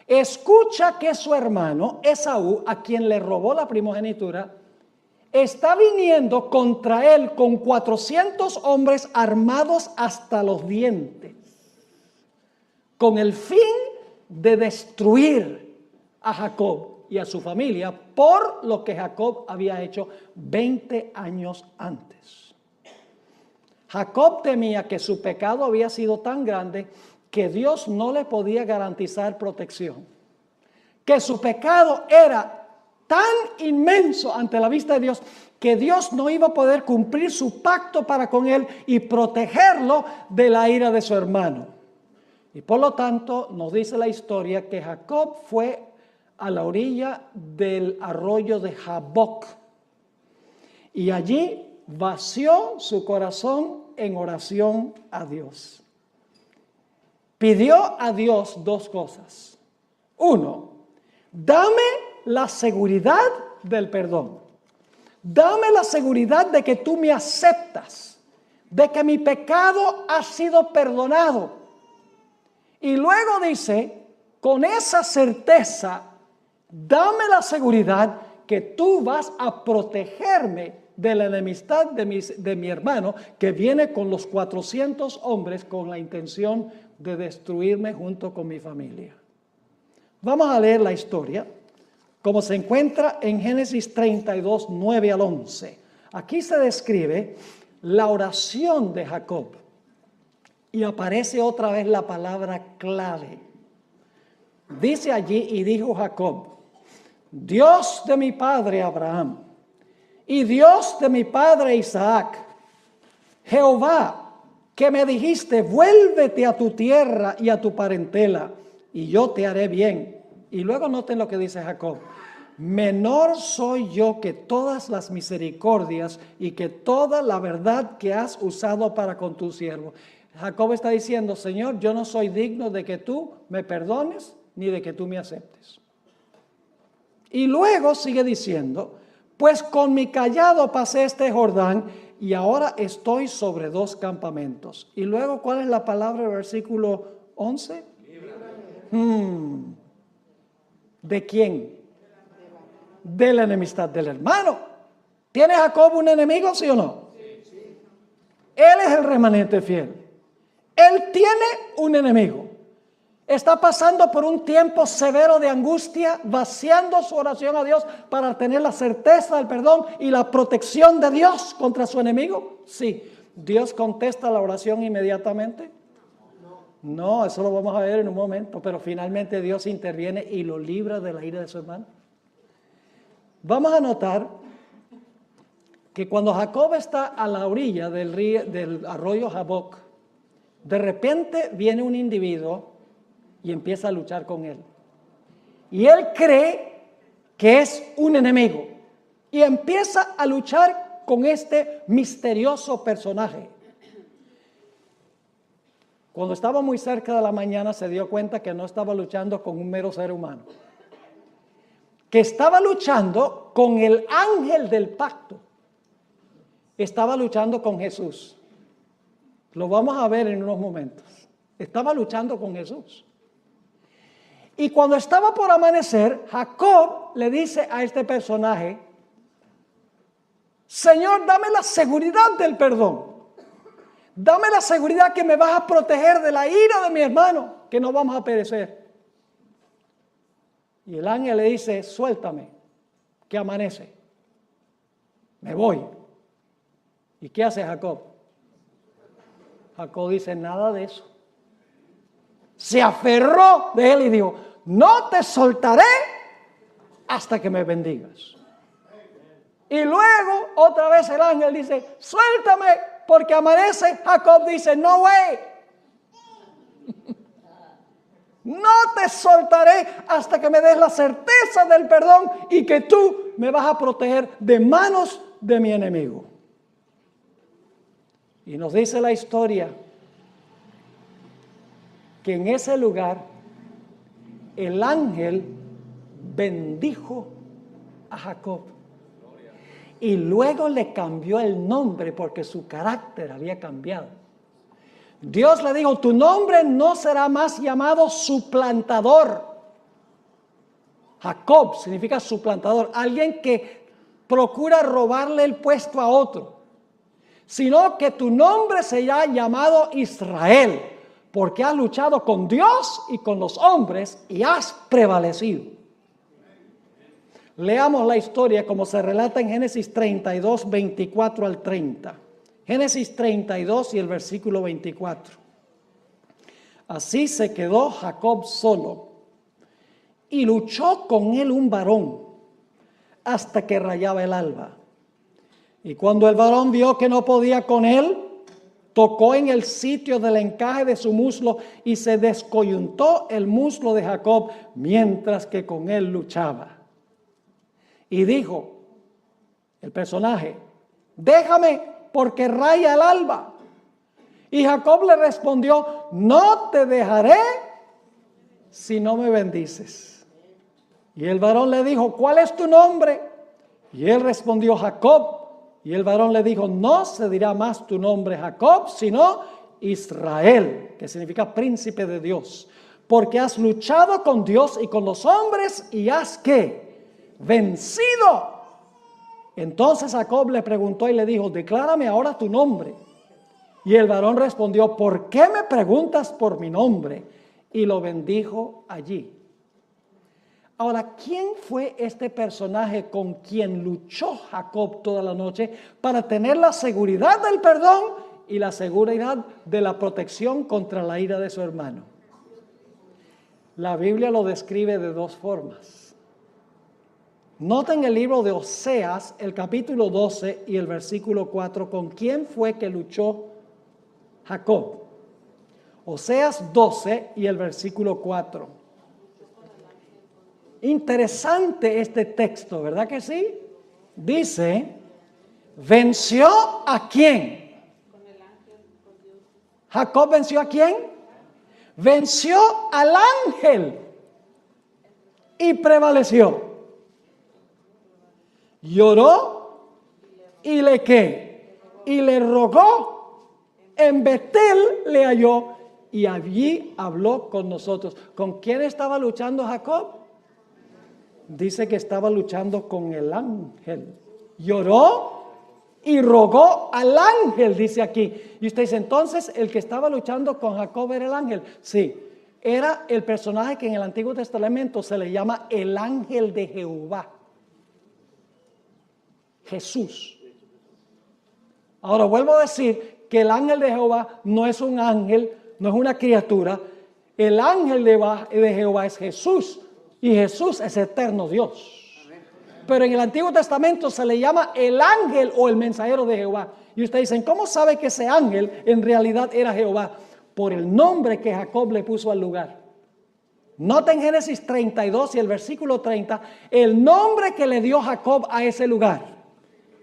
escucha que su hermano Esaú, a quien le robó la primogenitura, está viniendo contra él con 400 hombres armados hasta los dientes, con el fin de destruir a Jacob y a su familia por lo que Jacob había hecho 20 años antes. Jacob temía que su pecado había sido tan grande que Dios no le podía garantizar protección, que su pecado era tan inmenso ante la vista de Dios que Dios no iba a poder cumplir su pacto para con él y protegerlo de la ira de su hermano. Y por lo tanto nos dice la historia que Jacob fue a la orilla del arroyo de Jaboc y allí vació su corazón en oración a Dios. Pidió a Dios 2 cosas. 1, dame la seguridad del perdón. Dame la seguridad de que tú me aceptas, de que mi pecado ha sido perdonado. Y luego dice, con esa certeza, dame la seguridad que tú vas a protegerme de la enemistad de mi hermano que viene con los 400 hombres con la intención de destruirme junto con mi familia. Vamos a leer la historia como se encuentra en Génesis 32, 9 al 11. Aquí se describe la oración de Jacob y aparece otra vez la palabra clave. Dice allí, y dijo Jacob, Dios de mi padre Abraham y Dios de mi padre Isaac, Jehová, que me dijiste, vuélvete a tu tierra y a tu parentela, y yo te haré bien. Y luego noten lo que dice Jacob. menor soy yo que todas las misericordias y que toda la verdad que has usado para con tu siervo. Jacob está diciendo, Señor, yo no soy digno de que tú me perdones ni de que tú me aceptes. Y luego sigue diciendo, pues con mi cayado pasé este Jordán y ahora estoy sobre 2 campamentos. Y luego, ¿cuál es la palabra del versículo 11? ¿De quién? De la enemistad del hermano. ¿Tiene Jacob un enemigo, sí o no? Sí. Él es el remanente fiel. Él tiene un enemigo. Está pasando por un tiempo severo de angustia, vaciando su oración a Dios para tener la certeza del perdón y la protección de Dios contra su enemigo. Sí. ¿Dios contesta la oración inmediatamente? No, eso lo vamos a ver en un momento, pero finalmente Dios interviene y lo libra de la ira de su hermano. Vamos a notar que cuando Jacob está a la orilla del arroyo Jaboc, de repente viene un individuo y empieza a luchar con él. Y él cree que es un enemigo y empieza a luchar con este misterioso personaje. Cuando estaba muy cerca de la mañana se dio cuenta que no estaba luchando con un mero ser humano, que estaba luchando con el ángel del pacto, estaba luchando con Jesús. Lo vamos a ver en unos momentos. Estaba luchando con Jesús. Y cuando estaba por amanecer, Jacob le dice a este personaje, Señor, dame la seguridad del perdón. Dame la seguridad que me vas a proteger de la ira de mi hermano, que no vamos a perecer. Y el ángel le dice, suéltame, que amanece. Me voy. ¿Y qué hace Jacob? Jacob dice, nada de eso. Se aferró de él y dijo, no te soltaré hasta que me bendigas. Y luego otra vez el ángel dice, suéltame porque amanece. Jacob dice, no way. No te soltaré hasta que me des la certeza del perdón y que tú me vas a proteger de manos de mi enemigo. Y nos dice la historia que en ese lugar el ángel bendijo a Jacob y luego le cambió el nombre porque su carácter había cambiado. Dios le dijo, tu nombre no será más llamado suplantador. Jacob significa suplantador, alguien que procura robarle el puesto a otro, sino que tu nombre será llamado Israel, porque has luchado con Dios y con los hombres y has prevalecido. Leamos la historia como se relata en Génesis 32, 24 al 30. Génesis 32 y el versículo 24. Así se quedó Jacob solo y luchó con él un varón hasta que rayaba el alba. Y cuando el varón vio que no podía con él, tocó en el sitio del encaje de su muslo y se descoyuntó el muslo de Jacob mientras que con él luchaba. Y dijo el personaje, déjame porque raya el alba. Y Jacob le respondió, no te dejaré si no me bendices. Y el varón le dijo, ¿cuál es tu nombre? Y él respondió, Jacob. Y el varón le dijo, no se dirá más tu nombre Jacob, sino Israel, que significa príncipe de Dios, porque has luchado con Dios y con los hombres y has ¿qué? Vencido. Entonces Jacob le preguntó y le dijo, declárame ahora tu nombre. Y el varón respondió, ¿por qué me preguntas por mi nombre? Y lo bendijo allí. Ahora, ¿quién fue este personaje con quien luchó Jacob toda la noche para tener la seguridad del perdón y la seguridad de la protección contra la ira de su hermano? La Biblia lo describe de 2 formas. Noten el libro de Oseas, el capítulo 12 y el versículo 4, ¿con quién fue que luchó Jacob? Oseas 12 y el versículo 4. Interesante este texto, ¿verdad que sí? Dice, ¿venció a quién? Jacob venció a quién? Venció al ángel y prevaleció. Lloró y le ¿qué? Y le rogó. En Betel le halló y allí habló con nosotros. ¿Con quién estaba luchando Jacob? Dice que estaba luchando con el ángel. Lloró y rogó al ángel, dice aquí. Y usted dice, entonces, el que estaba luchando con Jacob era el ángel. Sí, era el personaje que en el Antiguo Testamento se le llama el ángel de Jehová. Jesús. Ahora vuelvo a decir que el ángel de Jehová no es un ángel, no es una criatura. El ángel de Jehová es Jesús. Y Jesús es eterno Dios. Pero en el Antiguo Testamento se le llama el ángel o el mensajero de Jehová. Y ustedes dicen, ¿cómo sabe que ese ángel en realidad era Jehová? Por el nombre que Jacob le puso al lugar. Nota en Génesis 32 y el versículo 30, el nombre que le dio Jacob a ese lugar.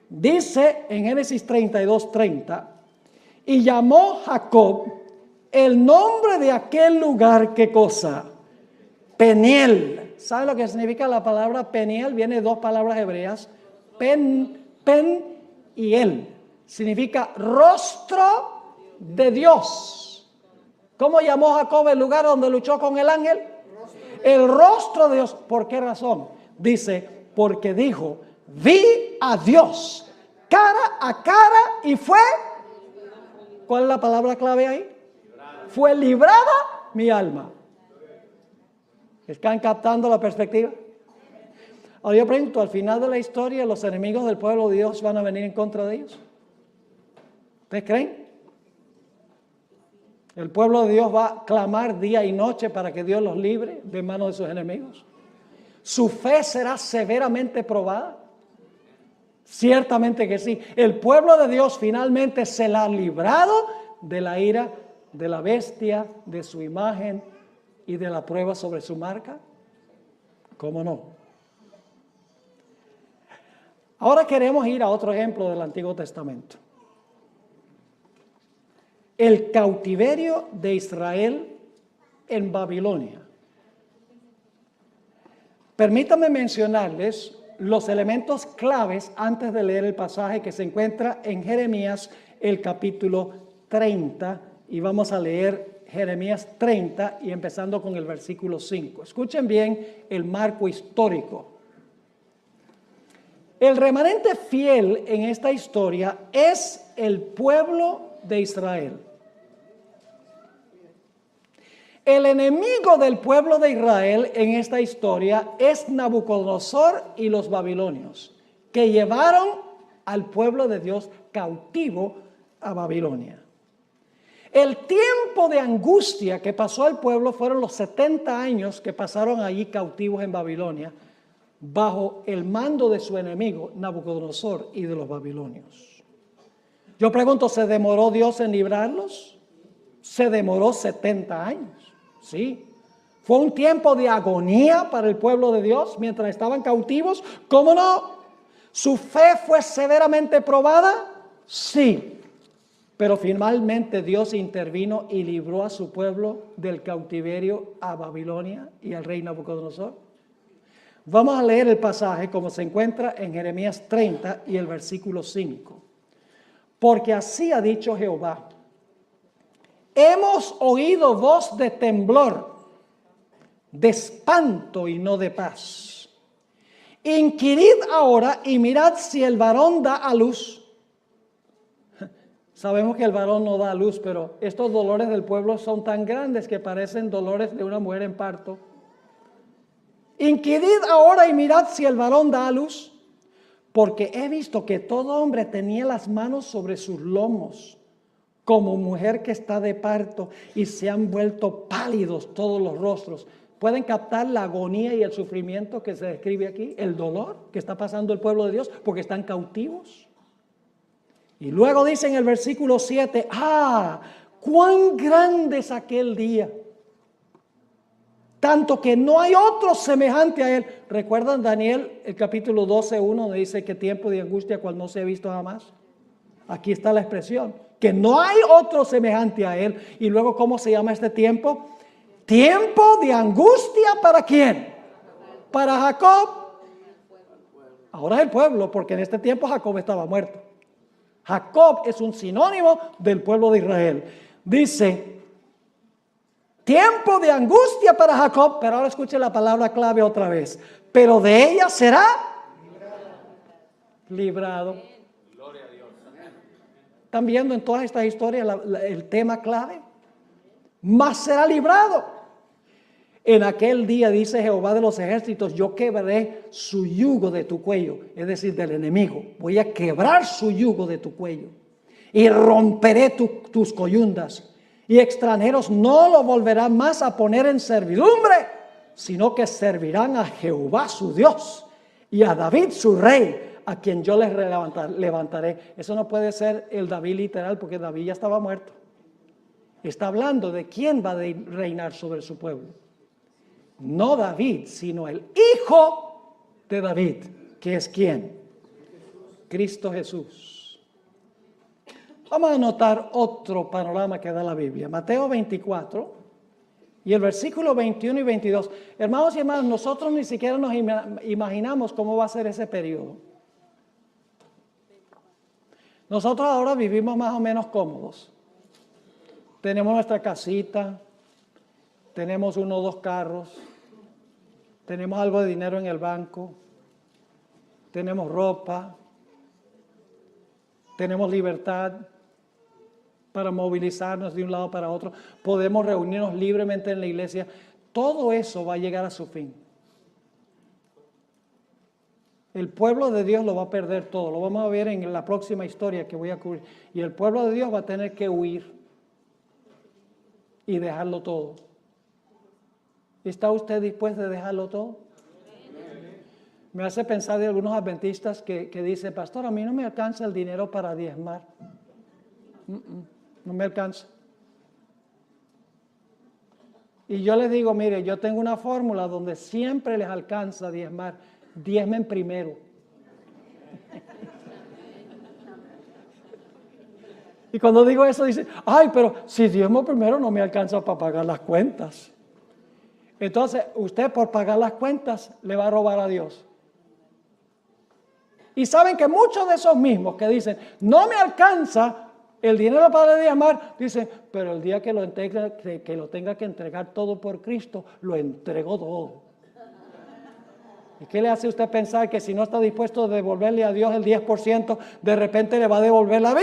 Dice en Génesis 32, 30, y llamó Jacob el nombre de aquel lugar, ¿qué cosa? Peniel. ¿Sabe lo que significa la palabra Peniel? Viene de dos palabras hebreas, pen y el. Significa rostro de Dios. ¿Cómo llamó Jacob el lugar donde luchó con el ángel? El rostro de Dios. ¿Por qué razón? Dice, porque dijo, vi a Dios cara a cara y fue, ¿cuál es la palabra clave ahí? Fue librada mi alma. ¿Están captando la perspectiva? Ahora yo pregunto, al final de la historia, ¿los enemigos del pueblo de Dios van a venir en contra de ellos? ¿Ustedes creen? ¿El pueblo de Dios va a clamar día y noche para que Dios los libre de manos de sus enemigos? ¿Su fe será severamente probada? Ciertamente que sí. El pueblo de Dios finalmente se la ha librado de la ira de la bestia, de su imagen y de la prueba sobre su marca. ¿Cómo no? Ahora queremos ir a otro ejemplo del Antiguo Testamento. El cautiverio de Israel en Babilonia. Permítanme mencionarles los elementos claves antes de leer el pasaje que se encuentra en Jeremías, el capítulo 30, y vamos a leer Jeremías 30 y empezando con el versículo 5. Escuchen bien el marco histórico. El remanente fiel en esta historia es el pueblo de Israel. El enemigo del pueblo de Israel en esta historia es Nabucodonosor y los babilonios, que llevaron al pueblo de Dios cautivo a Babilonia. El tiempo de angustia que pasó el pueblo fueron los 70 años que pasaron allí cautivos en Babilonia, bajo el mando de su enemigo Nabucodonosor y de los babilonios. Yo pregunto, ¿se demoró Dios en librarlos? Se demoró 70 años. Sí, fue un tiempo de agonía para el pueblo de Dios mientras estaban cautivos. ¿Cómo no? ¿Su fe fue severamente probada? Sí, pero finalmente Dios intervino y libró a su pueblo del cautiverio a Babilonia y al rey Nabucodonosor. Vamos a leer el pasaje como se encuentra en Jeremías 30 y el versículo 5. Porque así ha dicho Jehová. Hemos oído voz de temblor, de espanto y no de paz. Inquirid ahora y mirad si el varón da a luz. Sabemos que el varón no da a luz, pero estos dolores del pueblo son tan grandes que parecen dolores de una mujer en parto. Inquirid ahora y mirad si el varón da a luz, porque he visto que todo hombre tenía las manos sobre sus lomos, como mujer que está de parto, y se han vuelto pálidos todos los rostros. ¿Pueden captar la agonía y el sufrimiento que se describe aquí? El dolor que está pasando el pueblo de Dios porque están cautivos. Y luego dice en el versículo 7, cuán grande es aquel día, tanto que no hay otro semejante a él. ¿Recuerdan Daniel, el capítulo 12:1, donde dice que tiempo de angustia cual no se ha visto jamás? Aquí está la expresión, que no hay otro semejante a él. Y luego, ¿cómo se llama este tiempo? Tiempo de angustia, ¿para quién? Para Jacob. Ahora es el pueblo, porque en este tiempo Jacob estaba muerto. Jacob es un sinónimo del pueblo de Israel. Dice, tiempo de angustia para Jacob, pero ahora escuche la palabra clave otra vez. Pero de ella será librado. ¿Están viendo en todas estas historias el tema clave? Mas será librado. En aquel día, dice Jehová de los ejércitos, yo quebraré su yugo de tu cuello, es decir, del enemigo. Voy a quebrar su yugo de tu cuello y romperé tus coyundas. Y extranjeros no lo volverán más a poner en servidumbre, sino que servirán a Jehová su Dios y a David su rey, a quien yo les levantaré. Eso no puede ser el David literal, porque David ya estaba muerto. Está hablando de quién va a reinar sobre su pueblo. No David, sino el hijo de David, que es ¿quién? Cristo Jesús. Vamos a notar otro panorama que da la Biblia. Mateo 24 y el versículo 21 y 22. Hermanos y hermanas, nosotros ni siquiera nos imaginamos cómo va a ser ese periodo. Nosotros ahora vivimos más o menos cómodos. Tenemos nuestra casita, tenemos 1 o 2 carros, tenemos algo de dinero en el banco, tenemos ropa, tenemos libertad para movilizarnos de un lado para otro, podemos reunirnos libremente en la iglesia. Todo eso va a llegar a su fin. El pueblo de Dios lo va a perder todo. Lo vamos a ver en la próxima historia que voy a cubrir. Y el pueblo de Dios va a tener que huir y dejarlo todo. ¿Está usted dispuesto a dejarlo todo? Me hace pensar de algunos adventistas que dicen, pastor, a mí no me alcanza el dinero para diezmar. No me alcanza. Y yo les digo, mire, yo tengo una fórmula donde siempre les alcanza diezmar. Diezmen primero. Y cuando digo eso dicen, ay, pero si diezmo primero no me alcanza para pagar las cuentas. Entonces, usted por pagar las cuentas le va a robar a Dios. Y saben que muchos de esos mismos que dicen, no me alcanza el dinero para diezmar, dicen, pero el día que lo tenga que entregar todo por Cristo, lo entrego todo. ¿Y qué le hace usted pensar que si no está dispuesto a devolverle a Dios el 10%, de repente le va a devolver la vida?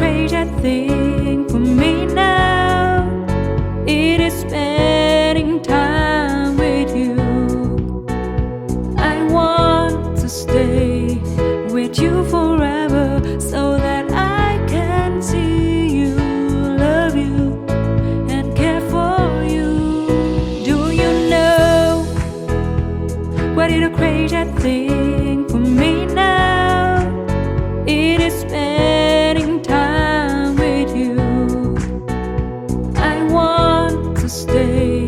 crazy thing for me now. It is spending time with you. I want to stay with you forever so that I can see you, love you, and care for you. Do you know what is a crazy thing for me now? It is spending time with you. I want to stay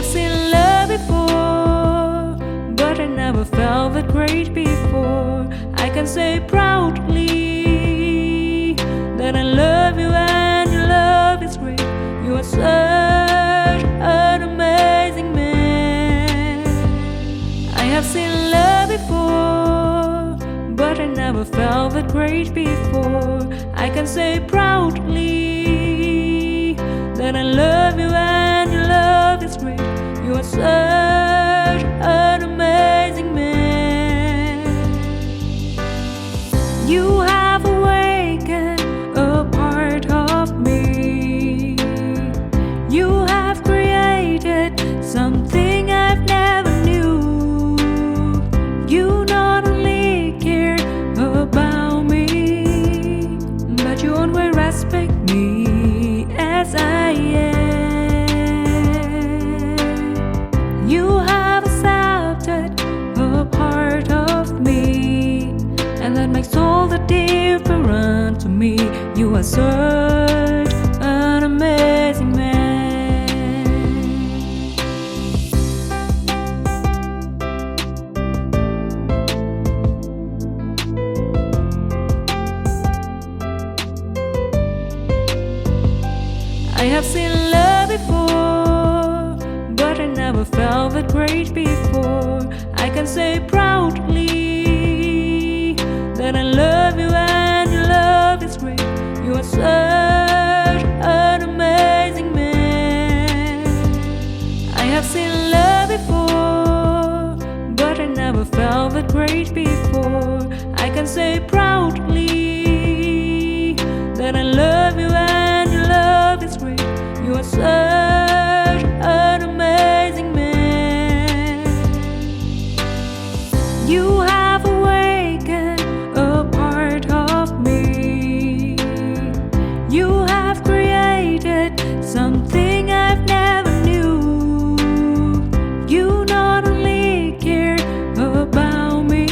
seen love before, but I never felt that great before. I can say proudly that I love you and your love is great. You are such an amazing man. I have seen love before, but I never felt that great before. I can say proudly that I love you and your love is great. You are such an amazing man. You have awakened a part of me. You have created something I've never knew. You not only care about me, but you always respect me as I am. You have accepted a part of me, and that makes all the difference to me. You are such an amazing man. I have seen love before, but I never felt that great before. I can say proudly that I love you and your love is great. You are such an amazing man. I have seen love before, but I never felt that great before. I can say proudly that I love you and your love is great. You are such an amazing man. You have awakened a part of me. You have created something I've never knew. You not only care about me,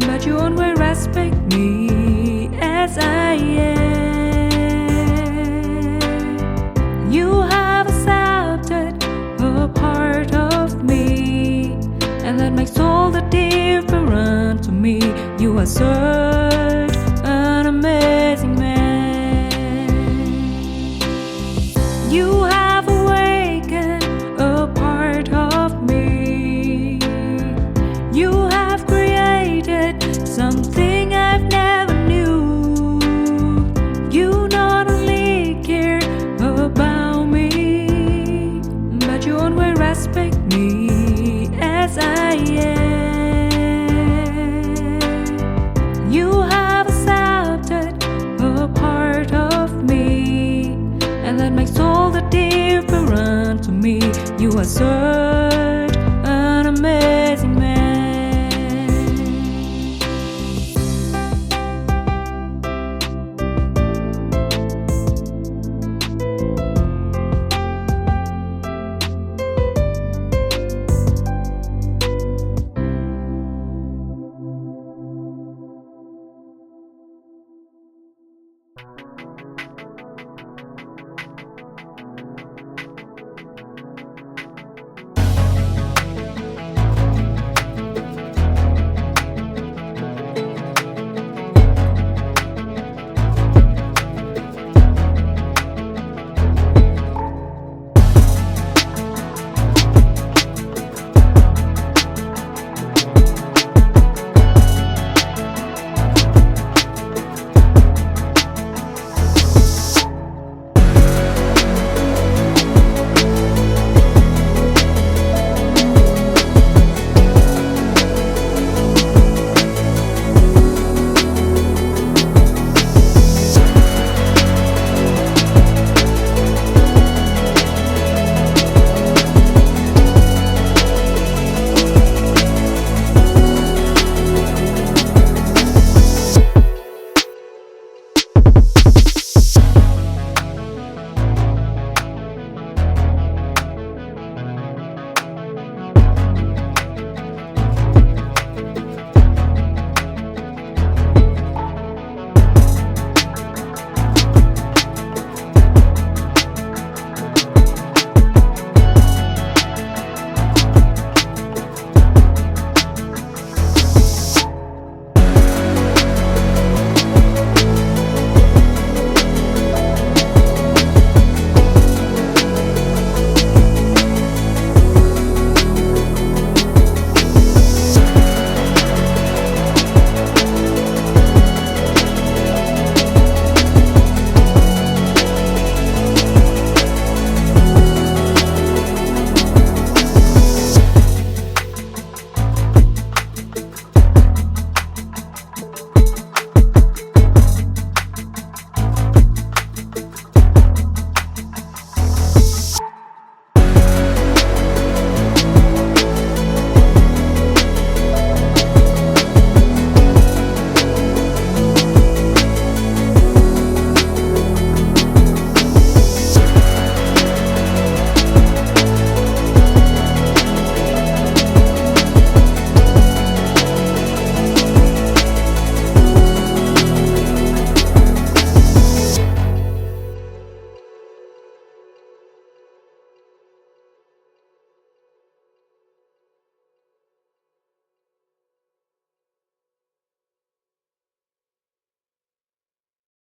but you always respect me as I am. You have accepted a part of me, and that makes all the difference to me. You are such an amazing man. You have awakened a part of me. You have created something I've never knew. You not only care about me, but you always respect me as I am. You have accepted a part of me, and that makes all the difference to me. You are such an amazing man. You have awakened a part of me. You have created something I've never knew. You not only care about me, but you always respect me as I am. You have accepted a part of me, and that makes all the difference to me. You are such an amazing man. You have awakened a part of me. You have created something I've never knew. You not only care about me, but you always respect me as I am. You have accepted a part of me, and that makes all the difference to me. You are such an amazing